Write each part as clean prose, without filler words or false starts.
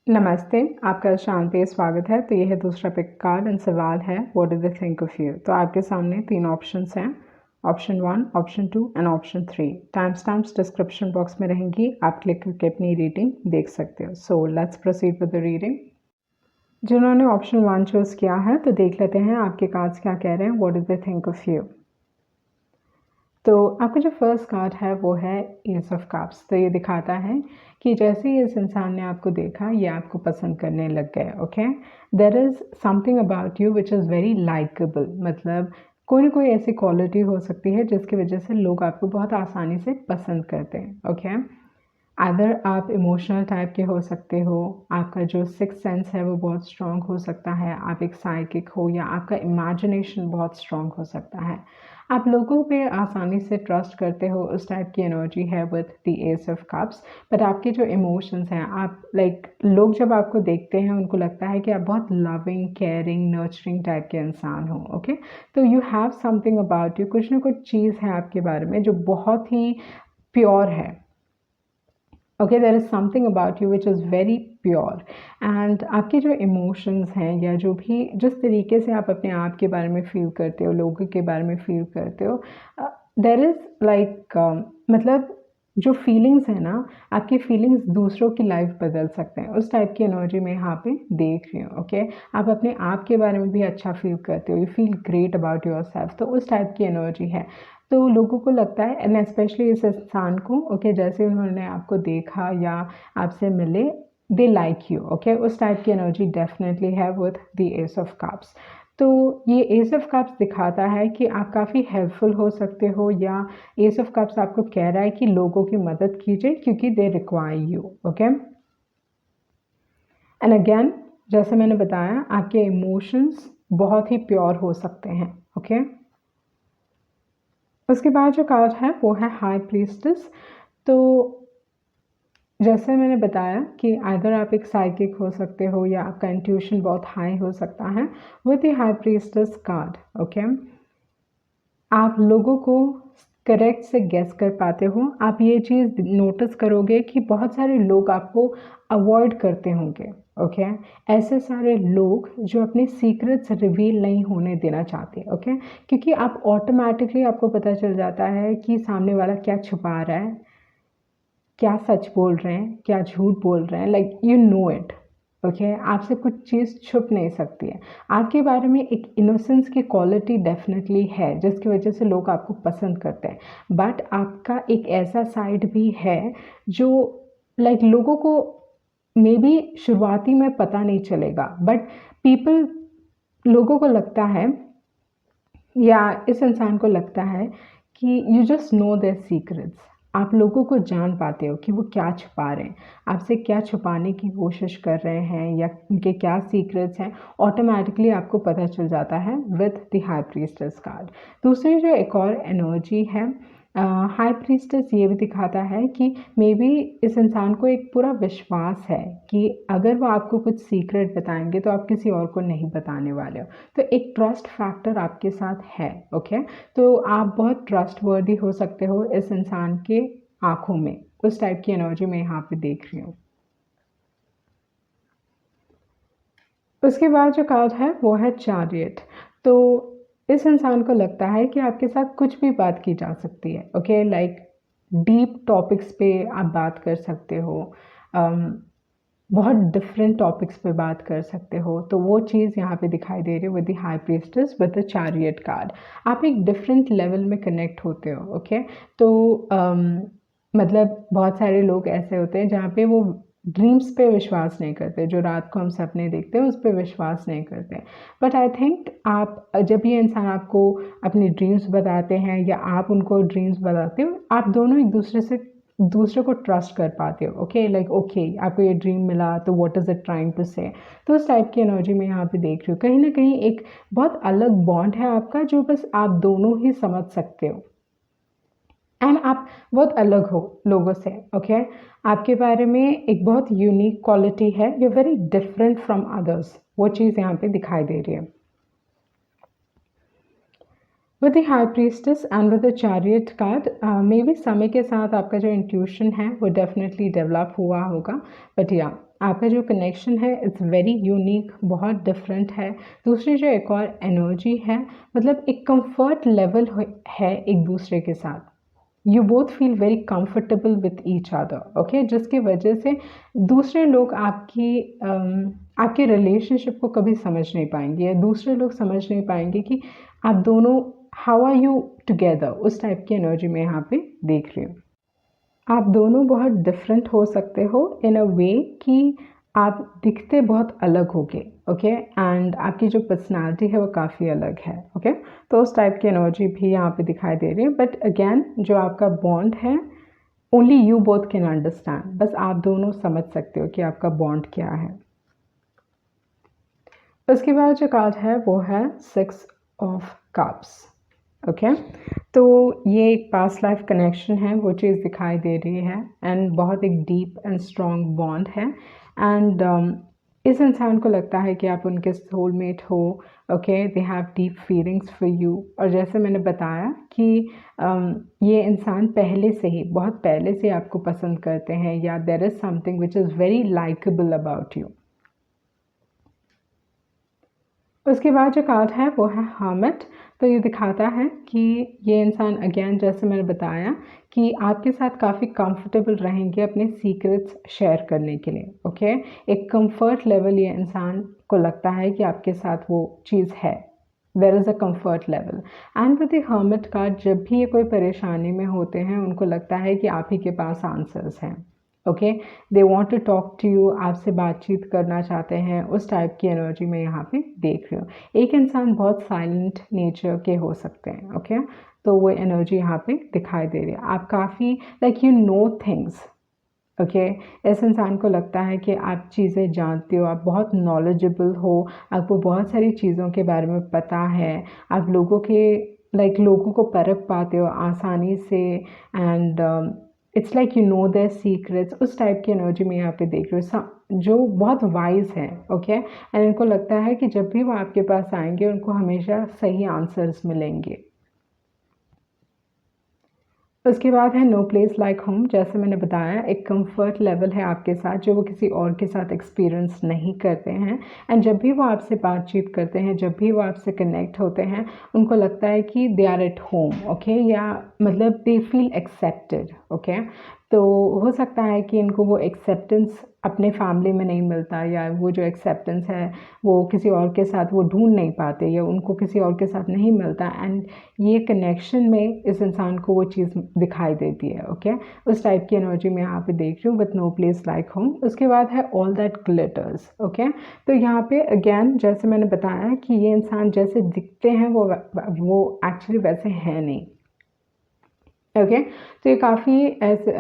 नमस्ते, आपका शांत पे स्वागत है। तो ये है दूसरा पिक कार्ड एंड सवाल है what do they think of you. तो आपके सामने 3 ऑप्शंस हैं, option 1, option 2 and option 3। Time stamps description box में रहेंगी, आप क्लिक करके अपनी रीडिंग देख सकते हो। So let's proceed with the reading. जिन्होंने ऑप्शन 1 चूज़ किया है तो देख लेते हैं आपके कार्ड्स क्या कह रहे हैं, what do they think of you. तो आपका जो फर्स्ट कार्ड है वो है एस ऑफ कप्स। तो ये दिखाता है कि जैसे ही इस इंसान ने आपको देखा ये आपको पसंद करने लग गए। Okay, there is something about you which is very likeable. मतलब कोई ना कोई ऐसी क्वालिटी हो सकती है जिसकी वजह से लोग आपको बहुत आसानी से पसंद करते हैं। ओके, अदर आप इमोशनल टाइप के हो सकते हो, आपका जो सिक्स सेंस है वो बहुत स्ट्रॉन्ग हो सकता है, आप एक साइकिक हो या आपका इमेजिनेशन बहुत स्ट्रॉन्ग हो सकता है। आप लोगों पे आसानी से ट्रस्ट करते हो, उस टाइप की एनर्जी है with the S of cups. But आपके जो इमोशंस हैं, आप लोग जब आपको देखते हैं उनको लगता है कि आप बहुत लविंग, केयरिंग, नर्चरिंग टाइप के इंसान हो। ओके, तो you have something about you, कुछ ना कुछ चीज़ है आपके बारे में जो बहुत ही प्योर है। Okay, there is something about you which is very pure. And आपके जो इमोशंस हैं या जो भी जिस तरीके से आप अपने आप के बारे में फ़ील करते हो, लोगों के बारे में फ़ील करते हो, देर इज़ मतलब जो फीलिंग्स हैं ना, आपकी फीलिंग्स दूसरों की लाइफ बदल सकते हैं। उस टाइप की एनर्जी मैं यहाँ पे देख रही हूँ। ओके, आप अपने आप के बारे में भी अच्छा फील करते हो, you feel great about your self. तो उस टाइप की एनर्जी है। तो लोगों को लगता है एंड स्पेशली इस इंसान को, ओके, जैसे उन्होंने आपको देखा या आपसे मिले, दे लाइक यू। ओके, उस टाइप की एनर्जी डेफिनेटली है with the S of cups. तो ये एस ऑफ कप्स दिखाता है कि आप काफ़ी हेल्पफुल हो सकते हो, या एस ऑफ कप्स आपको कह रहा है कि लोगों की मदद कीजिए क्योंकि they require you. Okay, and again जैसे मैंने बताया, आपके इमोशंस बहुत ही प्योर हो सकते हैं। ओके, उसके बाद जो कार्ड है वो है हाई प्रीस्टेस। तो जैसे मैंने बताया कि आइदर आप एक साइकिक हो सकते हो या आपका इंट्यूशन बहुत हाई हो सकता है with the high priestess card. Okay, आप लोगों को करेक्ट से गेस कर पाते हो। आप ये चीज़ नोटिस करोगे कि बहुत सारे लोग आपको अवॉइड करते होंगे। ओके, ऐसे सारे लोग जो अपने सीक्रेट्स रिवील नहीं होने देना चाहते। ओके, क्योंकि आप ऑटोमेटिकली आपको पता चल जाता है कि सामने वाला क्या छुपा रहा है, क्या सच बोल रहे हैं, क्या झूठ बोल रहे हैं। Like you no it. Okay, आपसे कुछ चीज़ छुप नहीं सकती है। आपके बारे में एक इनोसेंस की क्वालिटी डेफिनेटली है जिसकी वजह से लोग आपको पसंद करते हैं। बट आपका एक ऐसा साइड भी है जो लोगों को मे बी शुरुआती में पता नहीं चलेगा, बट पीपल लोगों को लगता है या इस इंसान को लगता है कि you just know their secrets. आप लोगों को जान पाते हो कि वो क्या छुपा रहे हैं, आपसे क्या छुपाने की कोशिश कर रहे हैं या उनके क्या सीक्रेट्स हैं। ऑटोमेटिकली आपको पता चल जाता है with the high priestess card. दूसरी जो एक और एनर्जी है हाई प्रीस्टेस, ये भी दिखाता है कि मे बी इस इंसान को एक पूरा विश्वास है कि अगर वो आपको कुछ सीक्रेट बताएंगे तो आप किसी और को नहीं बताने वाले हो। तो एक ट्रस्ट फैक्टर आपके साथ है। ओके, तो आप बहुत ट्रस्टवर्दी हो सकते हो इस इंसान के आंखों में। उस टाइप की एनर्जी मैं यहाँ पे देख रही हूँ। उसके बाद जो कार्ड है वो है चैरियट। तो इस इंसान को लगता है कि आपके साथ कुछ भी बात की जा सकती है। ओके, डीप टॉपिक्स पे आप बात कर सकते हो, बहुत डिफरेंट टॉपिक्स पे बात कर सकते हो। तो वो चीज़ यहाँ पे दिखाई दे रही है with the high priestess with the chariot card. आप एक डिफरेंट लेवल में कनेक्ट होते हो। ओके, तो मतलब बहुत सारे लोग ऐसे होते हैं जहाँ पे वो ड्रीम्स पे विश्वास नहीं करते, जो रात को हम सपने देखते हैं उस पे विश्वास नहीं करते। बट आई थिंक आप जब ये इंसान आपको अपनी ड्रीम्स बताते हैं या आप उनको ड्रीम्स बताते हो, आप दोनों एक दूसरे को ट्रस्ट कर पाते हो। ओके, ओके, आपको ये ड्रीम मिला तो what is it trying to say. तो उस टाइप की एनर्जी मैं यहाँ पे देख रही हूँ। कहीं ना कहीं एक बहुत अलग बॉन्ड है आपका जो बस आप दोनों ही समझ सकते हो, एंड आप बहुत अलग हो लोगों से। ओके, आपके बारे में एक बहुत यूनिक क्वालिटी है, you very different from others. वो चीज़ यहाँ पे दिखाई दे रही है with the high priestess and with the chariot card. May be समय के साथ आपका जो इंट्यूशन है वो डेफिनेटली डेवलप हुआ होगा। बट या आपका जो कनेक्शन है इट्स वेरी यूनिक, बहुत डिफरेंट है। दूसरी जो एक और एनर्जी है, मतलब एक कंफर्ट लेवल है एक दूसरे के साथ। You both feel very comfortable with each other, okay, जिसकी वजह से दूसरे लोग आपके रिलेशनशिप को कभी समझ नहीं पाएंगे, या दूसरे लोग समझ नहीं पाएंगे कि आप दोनों हाउ आर यू टुगेदर। उस टाइप की एनर्जी मैं यहाँ पे देख रही हूँ। आप दोनों बहुत डिफरेंट हो सकते हो इन अ वे कि आप दिखते बहुत अलग होगे, ओके, एंड आपकी जो पर्सनालिटी है वो काफ़ी अलग है, ओके। तो उस टाइप की एनर्जी भी यहाँ पे दिखाई दे रही है। बट अगेन जो आपका बॉन्ड है, only you both can understand, बस आप दोनों समझ सकते हो कि आपका बॉन्ड क्या है। उसके बाद जो कार्ड है वो है 6 ऑफ कप्स, ओके। तो ये एक पास्ट लाइफ कनेक्शन है, वो चीज़ दिखाई दे रही है, एंड बहुत एक डीप एंड स्ट्रॉन्ग बॉन्ड है। एंड इस इंसान को लगता है कि आप उनके सोलमेट हो, okay, they have deep feelings for you. और जैसे मैंने बताया कि ये इंसान पहले से ही, बहुत पहले से आपको पसंद करते हैं, या there is something which is very likeable about you. उसके बाद जो कार्ड है वो है हर्मिट। तो ये दिखाता है कि ये इंसान अगेन जैसे मैंने बताया कि आपके साथ काफ़ी कंफर्टेबल रहेंगे अपने सीक्रेट्स शेयर करने के लिए, ओके। एक कंफर्ट लेवल ये इंसान को लगता है कि आपके साथ वो चीज़ है, there is a comfort level. And with the hermit card, जब भी ये कोई परेशानी में होते हैं उनको लगता है कि आप ही के पास आंसर्स हैं, okay, they want to talk to you, आपसे बातचीत करना चाहते हैं। उस टाइप की एनर्जी मैं यहाँ पे देख रही हूँ। एक इंसान बहुत साइलेंट नेचर के हो सकते हैं, ओके, तो वो एनर्जी यहाँ पे दिखाई दे रही है। आप काफ़ी like you know things, okay. इस इंसान को लगता है कि आप चीज़ें जानते हो, आप बहुत नॉलेजेबल हो, आपको बहुत सारी चीज़ों के बारे में पता है, आप लोगों के लोगों को परख पाते हो आसानी से, and it's like you know their secrets. उस टाइप की एनर्जी मैं यहाँ पे देख रही हूँ, जो बहुत वाइज है, ओके। एंड इनको लगता है कि जब भी वो आपके पास आएंगे उनको हमेशा सही आंसर्स मिलेंगे। उसके बाद है नो प्लेस लाइक होम। जैसे मैंने बताया, एक कंफर्ट लेवल है आपके साथ जो वो किसी और के साथ एक्सपीरियंस नहीं करते हैं। एंड जब भी वो आपसे बातचीत करते हैं, जब भी वो आपसे कनेक्ट होते हैं, उनको लगता है कि they are at home, okay, या मतलब दे फील एक्सेप्टेड, ओके। तो हो सकता है कि इनको वो एक्सेप्टेंस अपने फैमिली में नहीं मिलता, या वो जो एक्सेप्टेंस है वो किसी और के साथ वो ढूंढ नहीं पाते, या उनको किसी और के साथ नहीं मिलता। एंड ये कनेक्शन में इस इंसान को वो चीज़ दिखाई देती है, ओके। उस टाइप की एनर्जी मैं यहाँ पे देख रही हूँ, with no place like home. उसके बाद है ऑल दैट ग्लिटर्स, ओके। तो यहाँ पे अगेन जैसे मैंने बताया कि ये इंसान जैसे दिखते हैं वो एक्चुअली वैसे हैं नहीं, ओके। तो ये काफ़ी ऐसे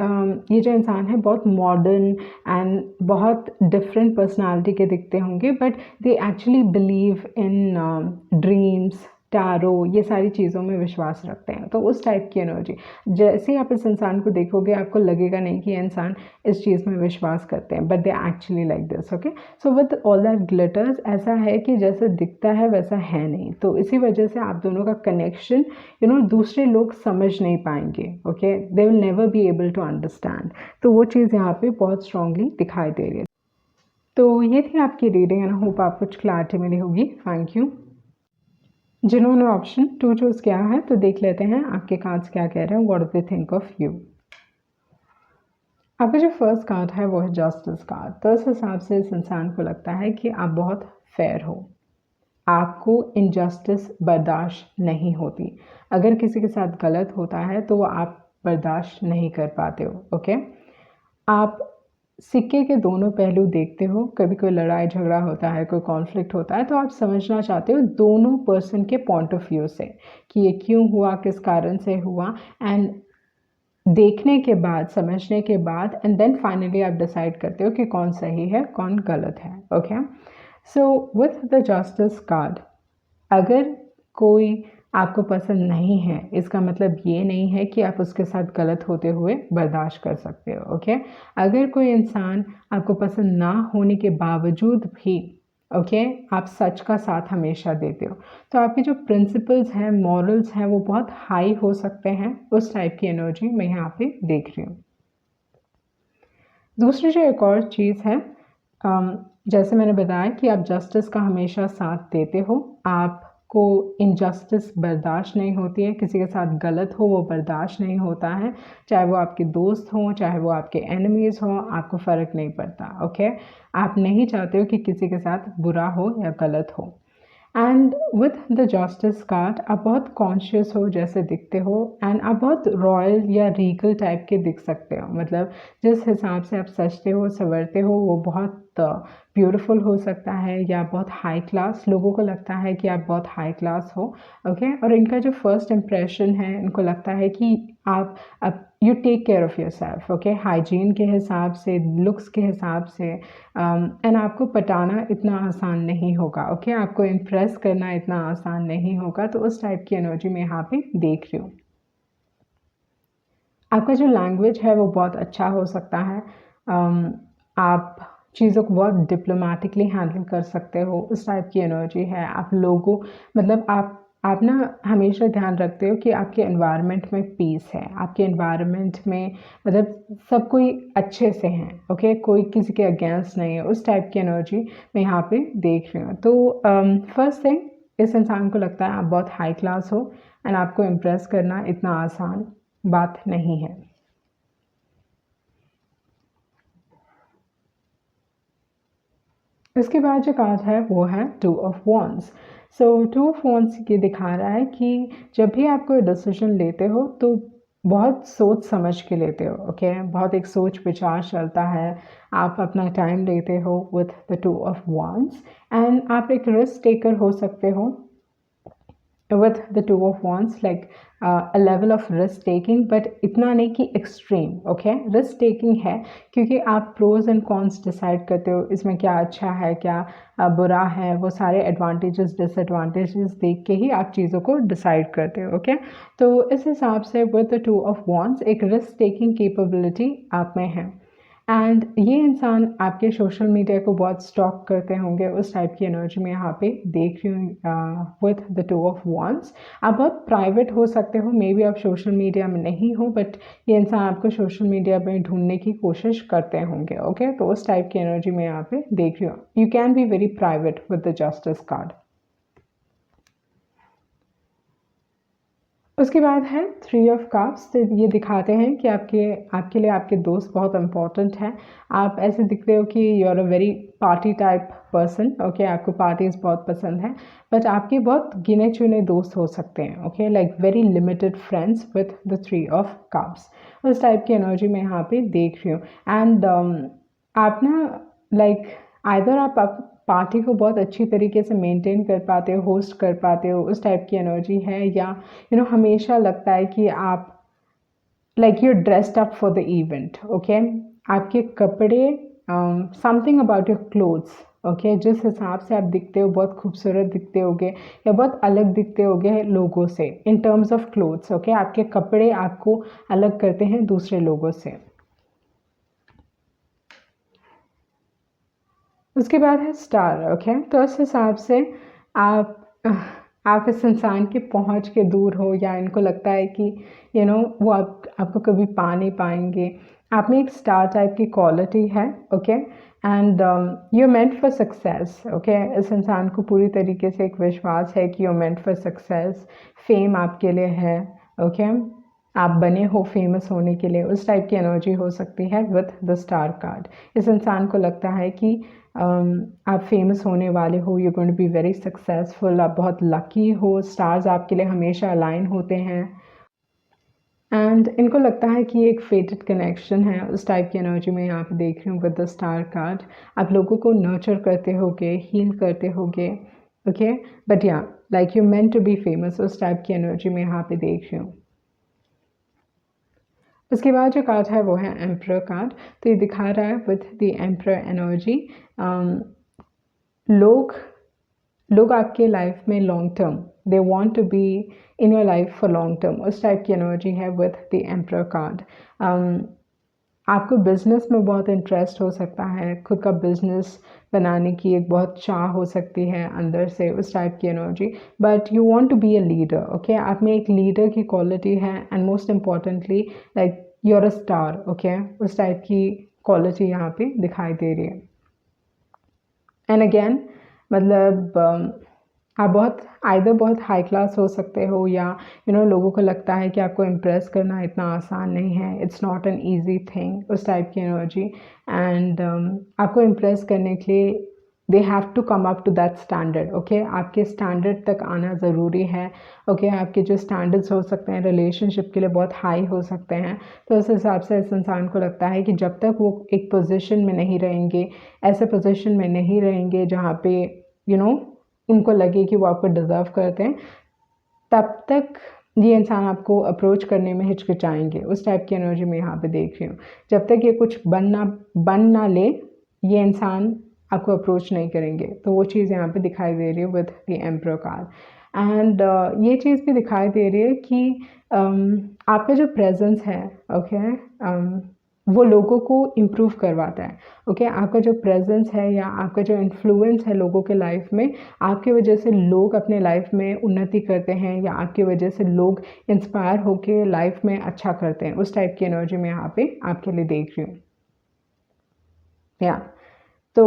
ये जो इंसान है बहुत मॉडर्न एंड बहुत डिफरेंट पर्सनालिटी के दिखते होंगे, but they actually believe in dreams, tarot, ये सारी चीज़ों में विश्वास रखते हैं। तो उस टाइप की एनर्जी, जैसे ही आप इस इंसान को देखोगे आपको लगेगा नहीं कि ये इंसान इस चीज़ में विश्वास करते हैं, but they actually like this, okay. So with all that glitters, ऐसा है कि जैसे दिखता है वैसा है नहीं। तो इसी वजह से आप दोनों का कनेक्शन दूसरे लोग समझ नहीं पाएंगे, okay, they will never be able to understand. तो वो चीज़ यहाँ पे बहुत स्ट्रांगली दिखाई दे रही है। तो ये थी आपकी रीडिंग, एंड आई होप आपको कुछ क्लैरिटी मिली होगी। Thank you. जिन्होंने ऑप्शन 2 चूज़ किया है, तो देख लेते हैं आपके कार्ड्स क्या कह रहे हैं, what do they think of you. आपका जो फर्स्ट कार्ड है वो है जस्टिस कार्ड। तो इस हिसाब से इस इंसान को लगता है कि आप बहुत फेयर हो, आपको इनजस्टिस बर्दाश्त नहीं होती। अगर किसी के साथ गलत होता है तो वो आप बर्दाश्त नहीं कर पाते हो, ओके। आप सिक्के के दोनों पहलू देखते हो। कभी कोई लड़ाई झगड़ा होता है, कोई कॉन्फ्लिक्ट होता है, तो आप समझना चाहते हो दोनों पर्सन के पॉइंट ऑफ व्यू से कि ये क्यों हुआ, किस कारण से हुआ, एंड देखने के बाद, समझने के बाद, एंड देन फाइनली आप डिसाइड करते हो कि कौन सही है कौन गलत है, okay. So with the justice card, अगर कोई आपको पसंद नहीं है, इसका मतलब ये नहीं है कि आप उसके साथ गलत होते हुए बर्दाश्त कर सकते हो, ओके। अगर कोई इंसान आपको पसंद ना होने के बावजूद भी, ओके, आप सच का साथ हमेशा देते हो, तो आपके जो प्रिंसिपल्स हैं, मॉरल्स हैं, वो बहुत हाई हो सकते हैं। उस टाइप की एनर्जी मैं यहाँ पे देख रही हूँ। दूसरी जो एक और चीज़ है, जैसे मैंने बताया कि आप जस्टिस का हमेशा साथ देते हो, आपको इनजस्टिस बर्दाश्त नहीं होती है, किसी के साथ गलत हो वो बर्दाश्त नहीं होता है, चाहे वो आपके दोस्त हों, चाहे वो आपके एनिमीज़ हों, आपको फ़र्क नहीं पड़ता, ओके। आप नहीं चाहते हो कि किसी के साथ बुरा हो या गलत हो। And with the justice card आप बहुत कॉन्शियस हो जैसे दिखते हो, एंड आप बहुत रॉयल या रीगल टाइप के दिख सकते हो, मतलब जिस हिसाब से आप सजते हो संवरते हो वो बहुत ब्यूटीफुल हो सकता है या बहुत हाई क्लास, लोगों को लगता है कि आप बहुत हाई क्लास हो, ओके। और इनका जो फर्स्ट इम्प्रेशन है, इनको लगता है कि आप you take care of yourself, okay, hygiene के हिसाब से, लुक्स के हिसाब से, एंड आपको पटाना इतना आसान नहीं होगा, ओके, आपको इम्प्रेस करना इतना आसान नहीं होगा। तो उस टाइप की एनर्जी मैं यहाँ पे देख रही हूँ। आपका जो लैंग्वेज है वो बहुत अच्छा हो सकता है, आप चीज़ों को बहुत डिप्लोमेटिकली हैंडल कर सकते हो, उस टाइप की एनर्जी है। आप लोगों, मतलब आप ना हमेशा ध्यान रखते हो कि आपके एनवायरनमेंट में पीस है, आपके एनवायरनमेंट में मतलब सब कोई अच्छे से हैं, ओके, कोई किसी के अगेंस्ट नहीं है, उस टाइप की एनर्जी मैं यहाँ पे देख रही हूँ। तो फर्स्ट थिंग, इस इंसान को लगता है आप बहुत हाई क्लास हो, एंड आपको इम्प्रेस करना इतना आसान बात नहीं है। इसके बाद जो कार्ड है वो है two of wands. So two of wands ये दिखा रहा है कि जब भी आप कोई डिसीजन लेते हो तो बहुत सोच समझ के लेते हो, ओके, बहुत एक सोच विचार चलता है, आप अपना टाइम लेते हो with the two of wands, and आप एक रिस्क टेकर हो सकते हो with the two of wands, like a level of risk taking, but इतना नहीं कि extreme, okay, risk taking है क्योंकि आप pros and cons decide करते हो, इसमें क्या अच्छा है क्या बुरा है, वो सारे advantages disadvantages देख के ही आप चीज़ों को decide करते हो, okay। तो इस हिसाब से with the two of wands एक risk taking capability आप में है, एंड ये इंसान आपके सोशल मीडिया को बहुत स्टॉक करते होंगे, उस टाइप की एनर्जी में यहाँ पे देख रही हूँ with the two of wands. आप बहुत प्राइवेट हो सकते हो, मे बी आप सोशल मीडिया में नहीं हो, बट ये इंसान आपको सोशल मीडिया में ढूंढने की कोशिश करते होंगे, ओके। तो उस टाइप की एनर्जी में यहाँ पे देख रही हूँ। You can be very private with the justice card. उसके बाद है थ्री ऑफ कप्स। तो ये दिखाते हैं कि आपके लिए आपके दोस्त बहुत इंपॉर्टेंट हैं। आप ऐसे दिखते हो कि you are a very party type person, okay, आपको पार्टीज बहुत पसंद है, बट आपके बहुत गिने चुने दोस्त हो सकते हैं, okay, like very limited friends with the three of cups. उस टाइप की एनर्जी मैं यहाँ पे देख रही हूँ, एंड आप ना लाइक आइदर आप पार्टी को बहुत अच्छी तरीके से मेंटेन कर पाते हो, होस्ट कर पाते हो, उस टाइप की एनर्जी है, या हमेशा लगता है कि आप like you dressed up for the event, okay, आपके कपड़े, something about your clothes, okay, जिस हिसाब से आप दिखते हो बहुत खूबसूरत दिखते होगे या बहुत अलग दिखते होगे लोगों से in terms of clothes, okay, आपके कपड़े आपको अलग करते हैं दूसरे लोगों से। उसके बाद है स्टार, ओके। तो इस हिसाब से आप इस इंसान की पहुंच के दूर हो, या इनको लगता है कि वो आपको कभी पा नहीं पाएंगे। आप में एक स्टार टाइप की क्वालिटी है, okay, and you meant for success, okay. इस इंसान को पूरी तरीके से एक विश्वास है कि you meant for success, fame आपके लिए है, ओके, आप बने हो फेमस होने के लिए, उस टाइप की एनर्जी हो सकती है विथ द स्टार कार्ड। इस इंसान को लगता है कि आप फेमस होने वाले हो, you going to be very successful, आप बहुत लकी हो, स्टार्स आपके लिए हमेशा अलाइन होते हैं, एंड इनको लगता है कि ये एक फेटेड कनेक्शन है, उस टाइप की एनर्जी में यहाँ पे देख रही हूँ विद द स्टार कार्ड। आप लोगों को नर्चर करते होगे, हील करते होगे, ओके, बट या like you meant to be famous, उस टाइप की एनर्जी में यहाँ पे देख रही हूँ। उसके बाद जो कार्ड है वो है एम्परर कार्ड। तो ये दिखा रहा है विथ द एम्परर एनर्जी, लोग आपके लाइफ में long term, they want to be in your life for long term, उस टाइप की एनर्जी है विथ द एम्परर कार्ड। आपको बिजनेस में बहुत इंटरेस्ट हो सकता है, खुद का बिजनेस बनाने की एक बहुत चाह हो सकती है अंदर से, उस टाइप की energy, but you want to be a leader, okay, आप में एक लीडर की क्वालिटी है, and most importantly like you are a star, okay, उस टाइप की क्वालिटी यहाँ पे दिखाई दे रही है। एंड अगेन मतलब आप बहुत हाई क्लास हो सकते हो, या लोगों को लगता है कि आपको इम्प्रेस करना इतना आसान नहीं है, it's not an easy thing, उस टाइप की एनर्जी। एंड आपको इम्प्रेस करने के लिए they have to come up to that standard. Okay, आपके स्टैंडर्ड तक आना ज़रूरी है। ओके, आपके जो स्टैंडर्ड्स हो सकते हैं रिलेशनशिप के लिए बहुत हाई हो सकते हैं। तो उस हिसाब से इस इंसान को लगता है कि जब तक वो एक पोजीशन में नहीं रहेंगे, ऐसे पोजीशन में नहीं रहेंगे जहाँ पे उनको लगे कि वो आपको डिज़र्व करते हैं, तब तक ये इंसान आपको अप्रोच करने में हिचकिचाएंगे। उस टाइप की एनर्जी मैं यहाँ पे देख रही हूँ। जब तक ये कुछ बन ना ले, ये इंसान आपको अप्रोच नहीं करेंगे। तो वो चीज़ यहाँ पे दिखाई दे रही है with the emperor card. And ये चीज़ भी दिखाई दे रही है कि आपका जो प्रेजेंस है, ओके, वो लोगों को इम्प्रूव करवाता है। ओके, आपका जो प्रेजेंस है या आपका जो इन्फ्लुएंस है लोगों के लाइफ में, आपकी वजह से लोग अपने लाइफ में उन्नति करते हैं, या आपकी वजह से लोग इंस्पायर होके लाइफ में अच्छा करते हैं। उस टाइप की एनर्जी मैं यहाँ पे आपके लिए देख रही हूँ। या तो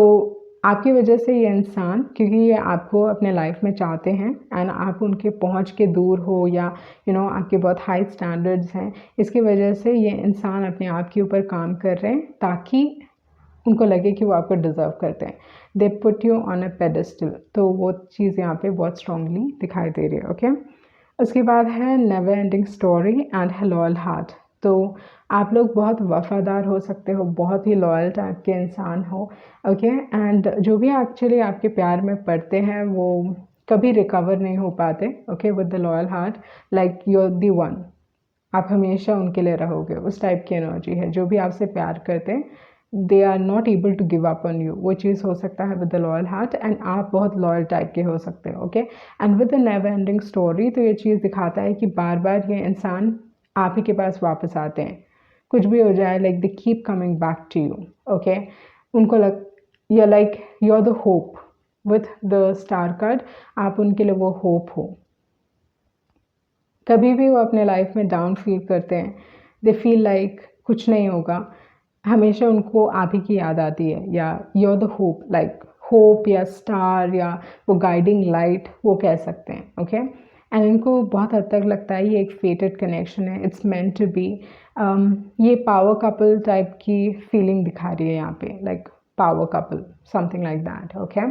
आपकी वजह से ये इंसान, क्योंकि ये आपको अपने लाइफ में चाहते हैं एंड आप उनके पहुंच के दूर हो, या आपके बहुत हाई स्टैंडर्ड्स हैं, इसकी वजह से ये इंसान अपने आप के ऊपर काम कर रहे हैं ताकि उनको लगे कि वो आपको डिज़र्व करते हैं। They put you on a pedestal. तो वो चीज़ यहाँ पे बहुत स्ट्रांगली दिखाई दे रही है। ओके, उसके बाद है never ending story and loyal heart. तो आप लोग बहुत वफ़ादार हो सकते हो, बहुत ही लॉयल टाइप के इंसान हो। ओके, एंड जो भी एक्चुअली आपके प्यार में पड़ते हैं वो कभी रिकवर नहीं हो पाते। Okay, with the loyal heart, like you are the one, आप हमेशा उनके लिए रहोगे। उस टाइप की एनर्जी है। जो भी आपसे प्यार करते हैं, they are not able to give up on you. वो चीज़ हो सकता है with the loyal heart, and आप बहुत लॉयल टाइप के हो सकते हो। Okay, and with the never ending story, तो ये चीज़ दिखाता है कि बार बार ये इंसान आप ही के पास वापस आते हैं, कुछ भी हो जाए, like they keep coming back to you. Okay, उनको या like you are the hope with the star card, आप उनके लिए वो होप हो। कभी भी वो अपने लाइफ में डाउन फील करते हैं, दे फील लाइक कुछ नहीं होगा, हमेशा उनको आप ही की याद आती है, या you are the hope, like hope या स्टार या वो गाइडिंग लाइट, वो कह सकते हैं। ओके, एंड इनको बहुत हद तक लगता है ये एक फेटेड कनेक्शन है, इट्स मेंट टू बी। ये पावर कपल टाइप की फीलिंग दिखा रही है यहाँ पे, like power couple, something like that. Okay,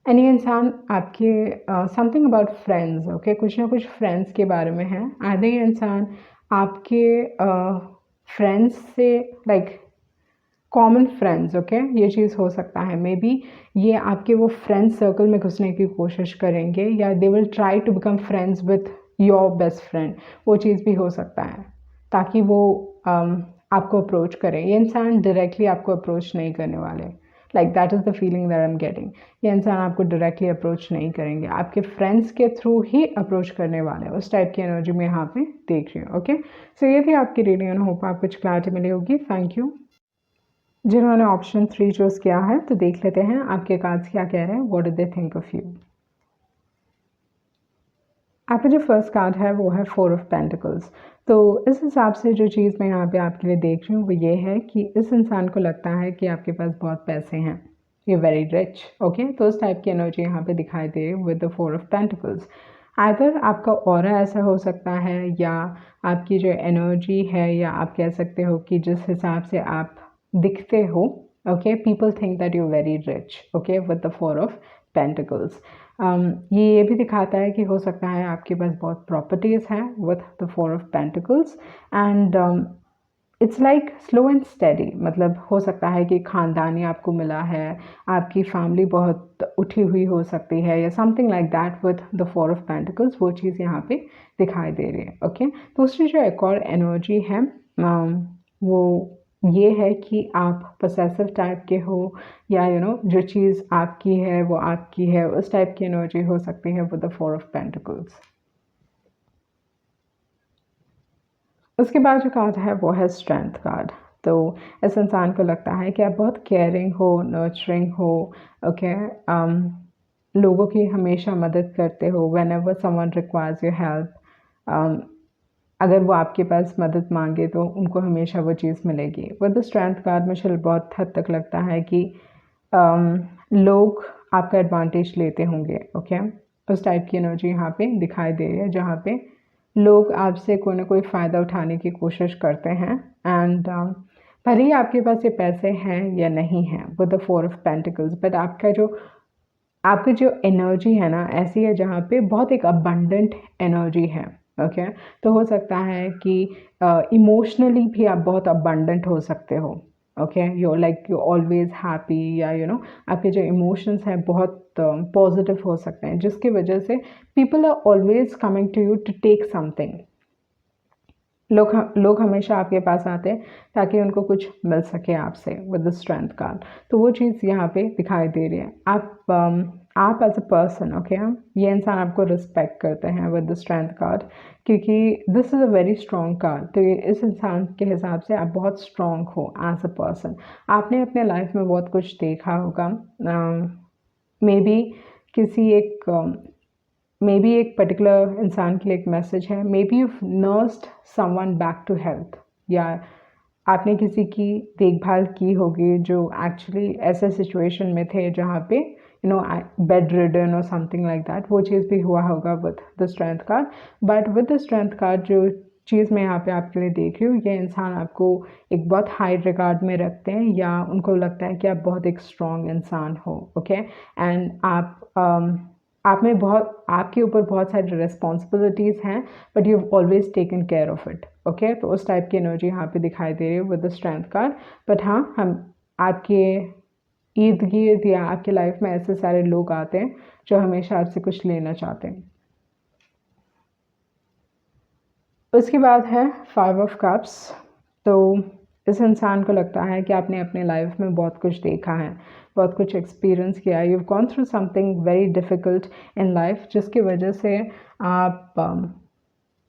and ये इंसान आपके समथिंग अबाउट फ्रेंड्स। ओके, कुछ ना कुछ फ्रेंड्स के बारे में है। आधे ये इंसान आपके फ्रेंड्स से, लाइक कॉमन फ्रेंड्स, ओके, ये चीज़ हो सकता है। मे बी ये आपके वो फ्रेंड सर्कल में घुसने की कोशिश करेंगे, या they will try to become friends with your best friend. वो चीज़ भी हो सकता है, ताकि वो आपको अप्रोच करें। ये इंसान डायरेक्टली आपको अप्रोच नहीं करने वाले, like that is the feeling that I am getting. ये इंसान आपको डायरेक्टली अप्रोच नहीं करेंगे, आपके फ्रेंड्स के थ्रू ही अप्रोच करने वाले हैं। उस टाइप की एनर्जी मैं यहाँ पे देख रही हूँ। ओके, सो ये थी आपकी रीडिंग, होप आप कुछ क्लैरिटी मिली होगी। Thank you. जिन्होंने ऑप्शन 3 चूज़ किया है, तो देख लेते हैं आपके कार्ड्स क्या कह रहे हैं। What do they think of you. आपका जो फर्स्ट कार्ड है वो है 4 ऑफ पेंटिकल्स। तो इस हिसाब से जो चीज़ मैं यहाँ पे आपके लिए देख रही हूँ वो ये है कि इस इंसान को लगता है कि आपके पास बहुत पैसे हैं, ये वेरी रिच। ओके, तो उस टाइप की एनर्जी यहाँ पे दिखाई दे with the 4 of pentacles. Either आपका ऑरा ऐसा हो सकता है, या आपकी जो एनर्जी है, या आप कह सकते हो कि जिस हिसाब से आप दिखते हो, okay, people think that you very rich. Okay, with the 4 of pentacles. ये भी दिखाता है कि हो सकता है आपके पास बहुत प्रॉपर्टीज़ हैं with the 4 of pentacles, and it's like slow and steady. मतलब हो सकता है कि ख़ानदानी आपको मिला है, आपकी फैमिली बहुत उठी हुई हो सकती है, या something like that with the 4 of pentacles. वो चीज़ यहाँ पे दिखाई दे रही है। ओके, तो उसकी जो एक और एनर्जी है वो ये है कि आप पोसेसिव टाइप के हो, या जो चीज़ आपकी है वो आपकी है, उस टाइप की एनर्जी हो सकती है विद द 4 ऑफ पेंटिकल्स। उसके बाद जो कार्ड है वो है स्ट्रेंथ कार्ड। तो इस इंसान को लगता है कि आप बहुत केयरिंग हो, नर्चरिंग हो। ओके, लोगों की हमेशा मदद करते हो when ever someone requires your help. अगर वो आपके पास मदद मांगे तो उनको हमेशा वो चीज़ मिलेगी। विद द स्ट्रेंथ कार्ड मुझे बहुत हद तक लगता है कि लोग आपका एडवांटेज लेते होंगे, ओके। उस टाइप की एनर्जी यहाँ पे दिखाई दे रही है जहाँ पे लोग आपसे कोई ना कोई फ़ायदा उठाने की कोशिश करते हैं। एंड भले ही आपके पास ये पैसे हैं या नहीं हैं with the 4 of pentacles, but आपकी जो एनर्जी है ना ऐसी है जहाँ पे बहुत एक अबंडेंट एनर्जी है, ओके। तो हो सकता है कि इमोशनली भी आप बहुत अबंडेंट हो सकते हो, ओके। यू ऑलवेज हैप्पी, या आपके जो इमोशंस हैं बहुत पॉजिटिव हो सकते हैं, जिसकी वजह से people are always coming to you to take something. लोग हमेशा आपके पास आते हैं ताकि उनको कुछ मिल सके आपसे विद द स्ट्रेंथ कार्ड। तो वो चीज़ यहाँ पे दिखाई दे रही है। आप एज अ पर्सन, ओके, ये इंसान आपको रिस्पेक्ट करते हैं विद द स्ट्रेंथ कार्ड, क्योंकि this is a very strong card. तो ये इस इंसान के हिसाब से आप बहुत स्ट्रॉन्ग हो एज अ पर्सन। आपने अपने लाइफ में बहुत कुछ देखा होगा, मे बी किसी एक पर्टिकुलर इंसान के लिए एक मैसेज है, maybe you nursed someone back to health, या आपने किसी की देखभाल की होगी जो एक्चुअली ऐसे सिचुएशन में थे जहाँ पे बेड रिडन और समथिंग लाइक दैट। वो चीज़ भी हुआ होगा with the strength card. But with the strength card जो चीज़ मैं यहाँ पे आपके लिए देख रही हूँ, ये इंसान आपको एक बहुत हाई रिगार्ड में रखते हैं, या उनको लगता है कि आप बहुत एक स्ट्रॉन्ग इंसान हो, ओके। एंड आपके ऊपर बहुत सारी रिस्पॉन्सिबिलिटीज़ हैं, but you always taken care of it, okay. तो उस टाइप की एनर्जी यहाँ पे दिखाई दे रही है with the strength card. But हाँ, हम आपके इर्द गिर्द या आपके लाइफ में ऐसे सारे लोग आते हैं जो हमेशा आपसे कुछ लेना चाहते हैं। उसके बाद है 5 ऑफ कप्स। तो इस इंसान को लगता है कि आपने अपने लाइफ में बहुत कुछ देखा है, बहुत कुछ एक्सपीरियंस किया है, you have gone through something very difficult in life, जिसकी वजह से आप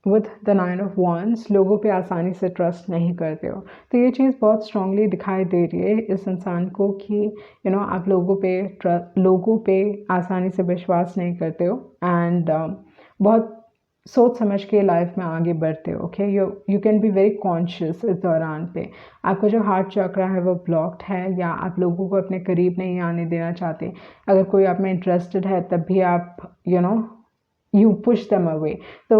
विद द 9 ऑफ wands लोगों पे आसानी से ट्रस्ट नहीं करते हो। तो ये चीज़ बहुत स्ट्रांगली दिखाई दे रही है इस इंसान को कि आप लोगों पे आसानी से विश्वास नहीं करते हो, एंड बहुत सोच समझ के लाइफ में आगे बढ़ते हो, okay. You can be very conscious इस दौरान पे। आपका जो हार्ट चक्रा है वो ब्लॉक्ड है, या आप लोगों को अपने करीब नहीं आने देना चाहते। अगर कोई आप में इंटरेस्टेड है तब भी आप यू पुश दम अवे। तो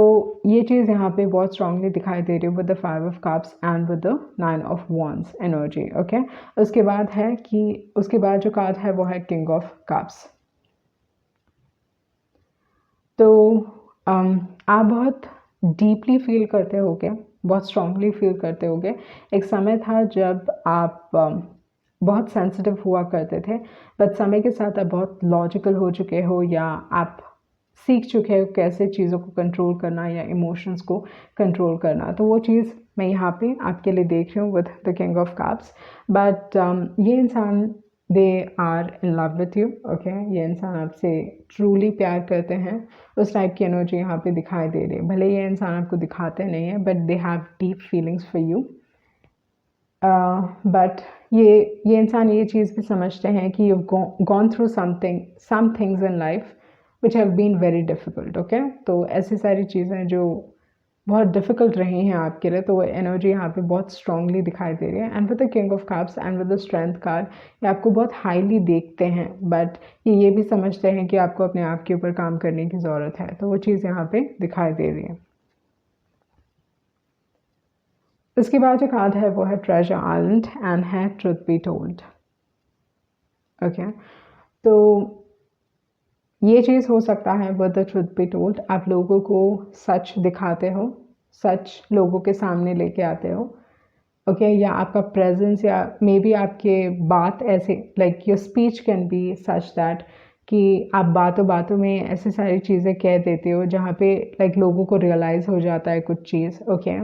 ये चीज़ यहाँ पे बहुत स्ट्रांगली दिखाई दे रही है with the 5 of cups and with the 9 of wands energy, okay. उसके बाद जो कार्ड है वो है किंग ऑफ कप्स। तो आप बहुत डीपली फील करते होगे, बहुत स्ट्रांगली फील करते होगे। एक समय था जब आप बहुत सेंसिटिव हुआ करते थे, बट समय के साथ आप बहुत लॉजिकल हो चुके हो, या आप सीख चुके हो कैसे चीज़ों को कंट्रोल करना या इमोशंस को कंट्रोल करना। तो वो चीज़ मैं यहाँ पे आपके लिए देख रही हूँ with the king of cups. But ये इंसान they are in love with you, okay. ये इंसान आपसे ट्रूली प्यार करते हैं, उस टाइप की एनर्जी यहाँ पे दिखाई दे रही है। भले ये इंसान आपको दिखाते नहीं है, but they have deep feelings for you. But ये इंसान ये चीज़ भी समझते हैं कि you gone through some things in life which have been very difficult, okay. तो ऐसी सारी चीज़ें जो बहुत डिफ़िकल्ट रही हैं आपके लिए, तो वो एनर्जी यहाँ पे बहुत स्ट्रांगली दिखाई दे रही है। And with the king of cups and with the strength card, ये आपको बहुत हाईली देखते हैं, बट ये भी समझते हैं कि आपको अपने आप के ऊपर काम करने की ज़रूरत है। तो वो चीज़ यहाँ पे दिखाई दे रही है। इसके बाद जो कार्ड है वो है ट्रेजर आइलैंड एंड है ट्रुथ बी टोल्ड, ओके। तो ये चीज़ हो सकता है with the truth be told, आप लोगों को सच दिखाते हो, सच लोगों के सामने लेके आते हो, ओके। या आपका प्रेजेंस, या मे बी आपके बात ऐसे like your speech can be such that कि आप बातों बातों में ऐसी सारी चीज़ें कह देते हो जहाँ पे लाइक लोगों को रियलाइज़ हो जाता है कुछ चीज़, ओके।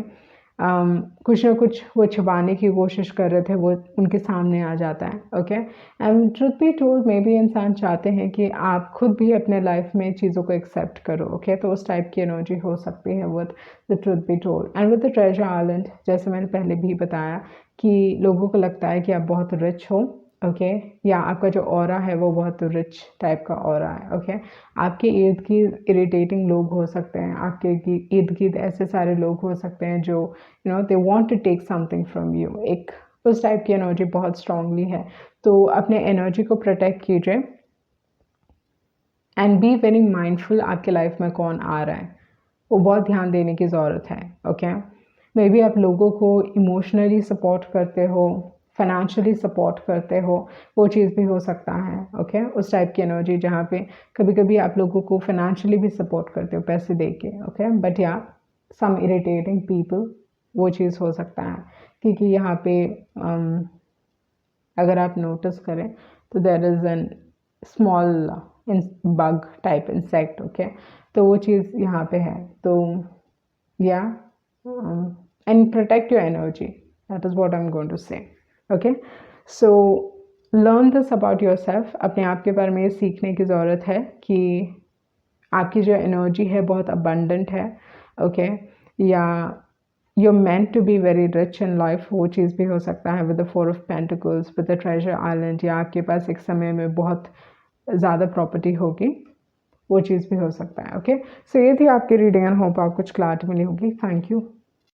कुछ ना कुछ वो छुपाने की कोशिश कर रहे थे, वो उनके सामने आ जाता है, okay. And truth be told में भी इंसान चाहते हैं कि आप खुद भी अपने लाइफ में चीज़ों को एक्सेप्ट करो, ओके। तो उस टाइप की एनर्जी हो सकती है with the truth be told and with the treasure island. जैसे मैंने पहले भी बताया कि लोगों को लगता है कि आप बहुत रिच हो, ओके, या आपका जो ऑरा है वो बहुत रिच टाइप का ऑरा है, ओके। आपके इर्द गिर्द इरिटेटिंग लोग हो सकते हैं, आपके इर्द गिर्द ऐसे सारे लोग हो सकते हैं जो they want to take something from you, एक उस टाइप की एनर्जी बहुत स्ट्रांगली है। तो अपने एनर्जी को प्रोटेक्ट कीजिए एंड बी वेरी माइंडफुल आपके लाइफ में कौन आ रहा है, वो बहुत ध्यान देने की ज़रूरत है। ओके, मे बी आप लोगों को इमोशनली सपोर्ट करते हो, फाइनेंशियली सपोर्ट करते हो, वो चीज़ भी हो सकता है। ओके, उस टाइप की एनर्जी जहाँ पे कभी कभी आप लोगों को फाइनेंशियली भी सपोर्ट करते हो पैसे दे के। ओके, बट या सम इरिटेटिंग पीपल, वो चीज़ हो सकता है। क्योंकि यहाँ पे अगर आप नोटिस करें तो there is an small bug type insect. Okay, तो वो चीज़ यहाँ पे है। तो या and protect your energy, that is what I am going to say. Okay, so learn this about yourself. अपने आप के बारे में ये सीखने की ज़रूरत है कि आपकी जो एनर्जी है बहुत अबंडेंट है। ओके, या you're meant to be very rich in life, वो चीज़ भी हो सकता है with the four of pentacles, with the treasure island, या आपके पास एक समय में बहुत ज़्यादा प्रॉपर्टी होगी, वो चीज़ भी हो सकता है। ओके, सो ये थी आपकी रीडिंग एंड होप आपको कुछ क्लैरिटी मिली होगी। Thank you.